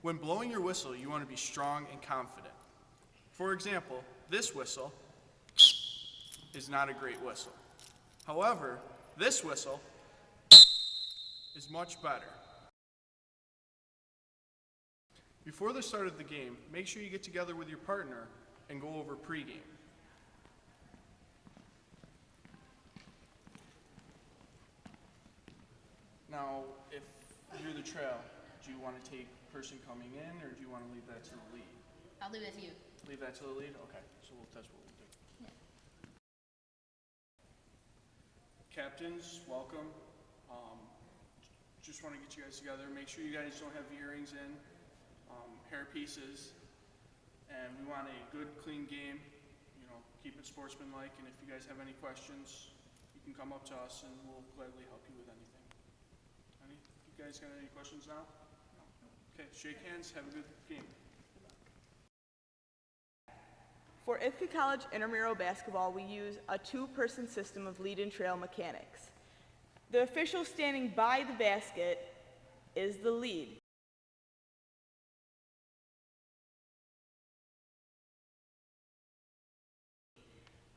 When blowing your whistle, you want to be strong and confident. For example, this whistle is not a great whistle. However, this whistle is much better. Before the start of the game, make sure you get together with your partner and go over pregame. Now, if you're the trail, do you want to take person coming in, or do you want to leave that to the lead? I'll leave it to you. Leave that to the lead? Okay, so that's what we'll do. Yeah. Captains, welcome. Just want to get you guys together. Make sure you guys don't have earrings in, hair pieces, and we want a good, clean game. You know, keep it sportsmanlike, and if you guys have any questions, you can come up to us, and we'll gladly help you with anything. You guys got any questions now? No. Okay, shake hands. Have a good game. For Ithaca College intramural basketball, we use a two-person system of lead and trail mechanics. The official standing by the basket is the lead.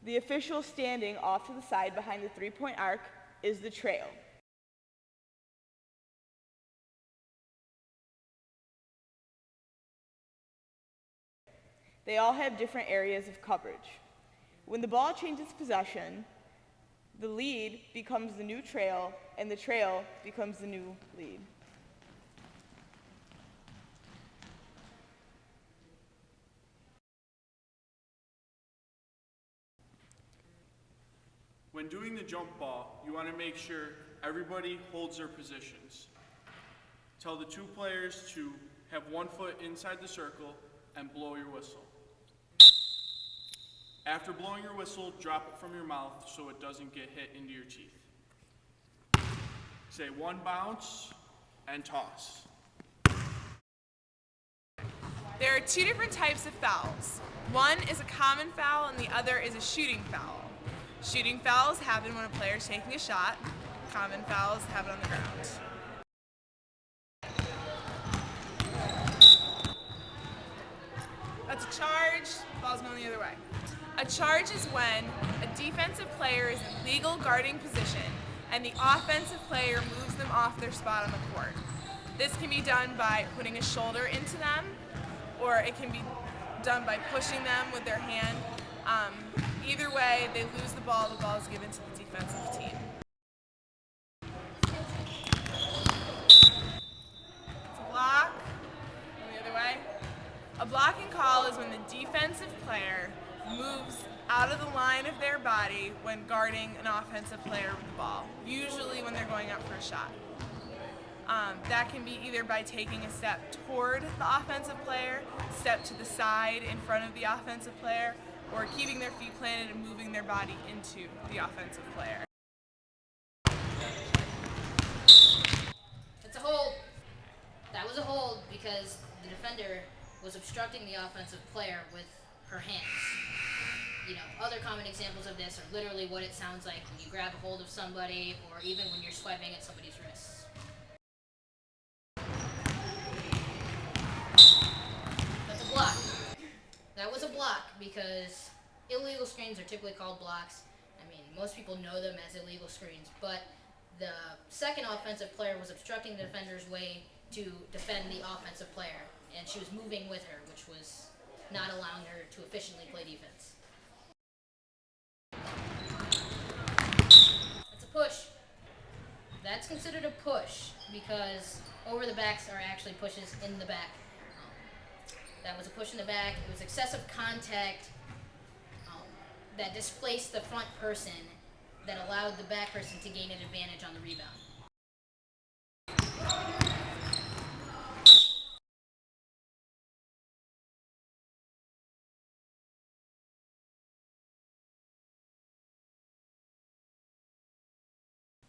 The official standing off to the side behind the three-point arc is the trail. They all have different areas of coverage. When the ball changes possession, the lead becomes the new trail, and the trail becomes the new lead. When doing the jump ball, you want to make sure everybody holds their positions. Tell the two players to have 1 foot inside the circle and blow your whistle. After blowing your whistle, drop it from your mouth so it doesn't get hit into your teeth. Say 1 bounce and toss. There are 2 different types of fouls. One is a common foul and the other is a shooting foul. Shooting fouls happen when a player is taking a shot. Common fouls happen on the ground. That's a charge, ball's going the other way. A charge is when a defensive player is in legal guarding position and the offensive player moves them off their spot on the court. This can be done by putting a shoulder into them, or it can be done by pushing them with their hand. Either way, they lose the ball is given to the defensive team. It's a block, and the other way. A blocking call is when the defensive player moves out of the line of their body when guarding an offensive player with the ball, usually when they're going up for a shot. That can be either by taking a step toward the offensive player, step to the side in front of the offensive player, or keeping their feet planted and moving their body into the offensive player. That's a hold. That was a hold because the defender was obstructing the offensive player with her hands. You know, other common examples of this are literally what it sounds like when you grab a hold of somebody or even when you're swiping at somebody's wrists. That's a block. That was a block because illegal screens are typically called blocks. I mean, most people know them as illegal screens, but the second offensive player was obstructing the defender's way to defend the offensive player, and she was moving with her, which was not allowing her to efficiently play defense. That's a push. That's considered a push because over the backs are actually pushes in the back. That was a push in the back. It was excessive contact that displaced the front person that allowed the back person to gain an advantage on the rebound.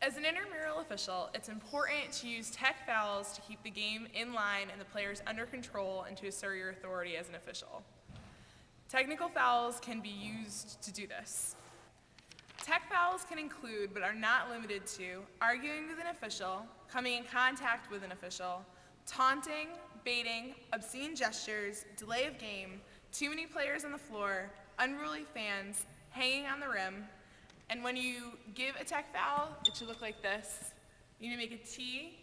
As an intramural official, it's important to use tech fouls to keep the game in line and the players under control and to assert your authority as an official. Technical fouls can be used to do this. Tech fouls can include, but are not limited to, arguing with an official, coming in contact with an official, taunting, baiting, obscene gestures, delay of game, too many players on the floor, unruly fans, hanging on the rim, and when you give a tech foul, it should look like this. You need to make a T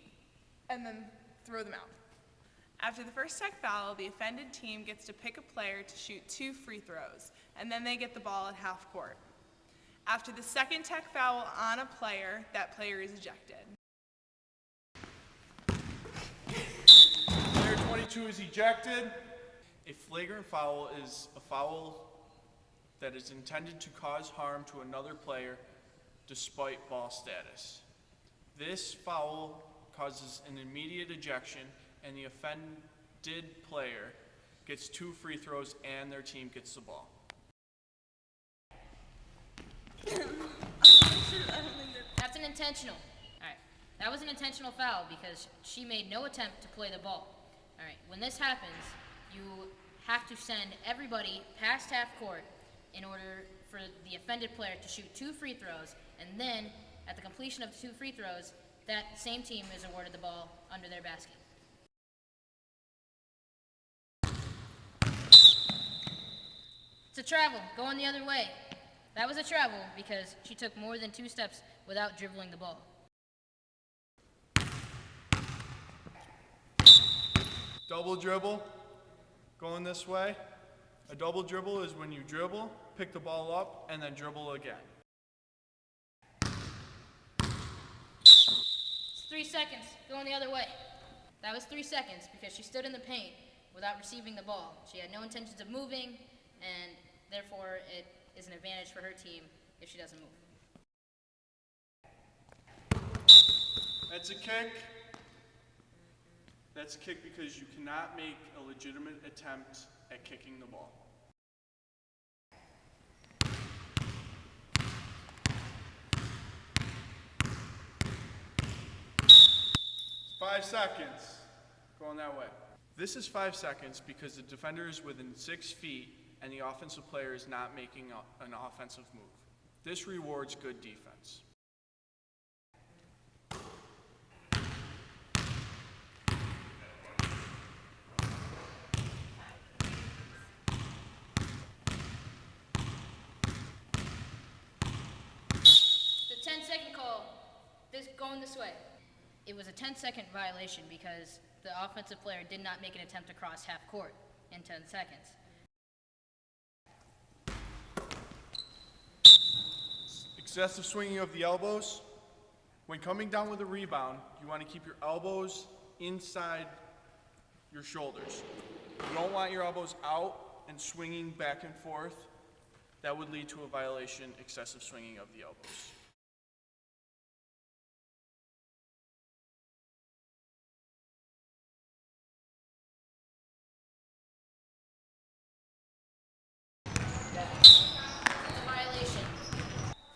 and then throw them out. After the first tech foul, the offended team gets to pick a player to shoot 2 free throws, and then they get the ball at half court. After the second tech foul on a player, that player is ejected. Player 22 is ejected. A flagrant foul is a foul that is intended to cause harm to another player despite ball status. This foul causes an immediate ejection, and the offended player gets 2 free throws and their team gets the ball. That's an intentional. All right. That was an intentional foul because she made no attempt to play the ball. All right. When this happens, you have to send everybody past half court in order for the offended player to shoot 2 free throws, and then at the completion of the 2 free throws, that same team is awarded the ball under their basket. It's a travel, going the other way. That was a travel because she took more than 2 steps without dribbling the ball. Double dribble, going this way. A double dribble is when you dribble, pick the ball up, and then dribble again. It's 3 seconds, going the other way. That was 3 seconds because she stood in the paint without receiving the ball. She had no intentions of moving, and therefore it is an advantage for her team if she doesn't move. That's a kick. That's a kick because you cannot make a legitimate attempt at kicking the ball. 5 seconds. Going that way. This is 5 seconds because the defender is within 6 feet and the offensive player is not making an offensive move. This rewards good defense. The 10-second call, going this way. It was a 10-second violation because the offensive player did not make an attempt to cross half court in 10 seconds. Excessive swinging of the elbows. When coming down with a rebound, you want to keep your elbows inside your shoulders. You don't want your elbows out and swinging back and forth. That would lead to a violation, excessive swinging of the elbows.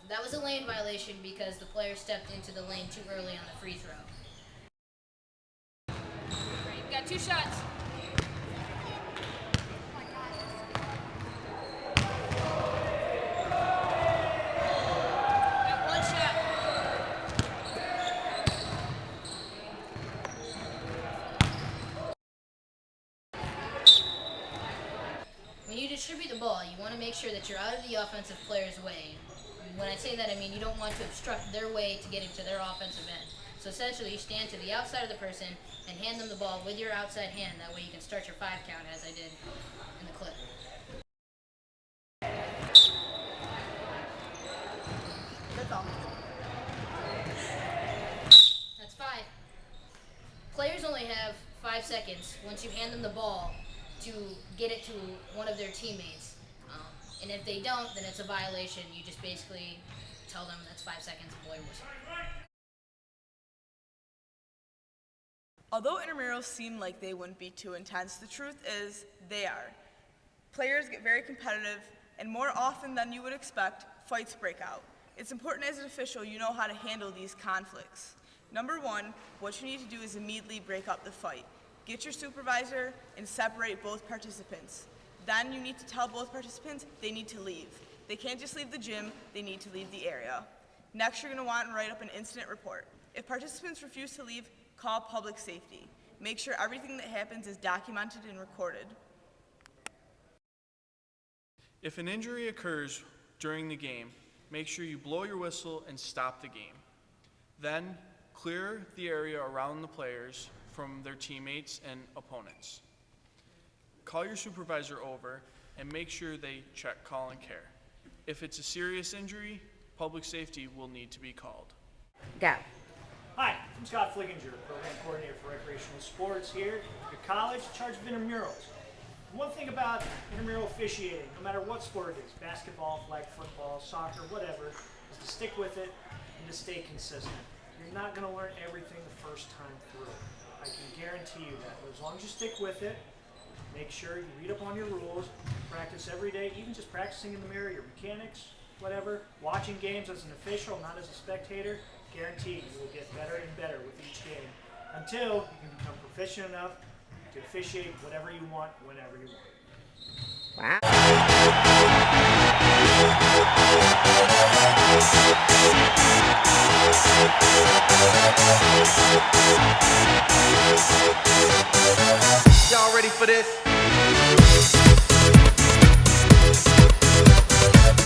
That was a lane violation because the player stepped into the lane too early on the free throw. Right, you've got 2 shots. Got 1 shot. When you distribute the ball, you want to make sure that you're out of the offensive player's way. When I say that, I mean you don't want to obstruct their way to get into their offensive end. So essentially, you stand to the outside of the person and hand them the ball with your outside hand. That way you can start your 5 count, as I did in the clip. That's all. That's 5. Players only have 5 seconds once you hand them the ball to get it to one of their teammates. And if they don't, then it's a violation. You just basically tell them that's 5 seconds and blow your whistle. Although intramurals seem like they wouldn't be too intense, the truth is they are. Players get very competitive, and more often than you would expect, fights break out. It's important as an official you know how to handle these conflicts. Number 1, what you need to do is immediately break up the fight. Get your supervisor and separate both participants. Then you need to tell both participants they need to leave. They can't just leave the gym, they need to leave the area. Next, you're going to want to write up an incident report. If participants refuse to leave, call public safety. Make sure everything that happens is documented and recorded. If an injury occurs during the game, make sure you blow your whistle and stop the game. Then, clear the area around the players from their teammates and opponents. Call your supervisor over and make sure they check call and care. If it's a serious injury, public safety will need to be called. Go. Hi, I'm Scott Flickinger, Program Coordinator for Recreational Sports here at the college in charge of intramurals. One thing about intramural officiating, no matter what sport it is, basketball, flag football, soccer, whatever, is to stick with it and to stay consistent. You're not going to learn everything the first time through. I can guarantee you that. But as long as you stick with it, make sure you read up on your rules, practice every day, even just practicing in the mirror, your mechanics, whatever, watching games as an official, not as a spectator, guaranteed you will get better and better with each game until you can become proficient enough to officiate whatever you want, whenever you want. Wow. Y'all ready for this?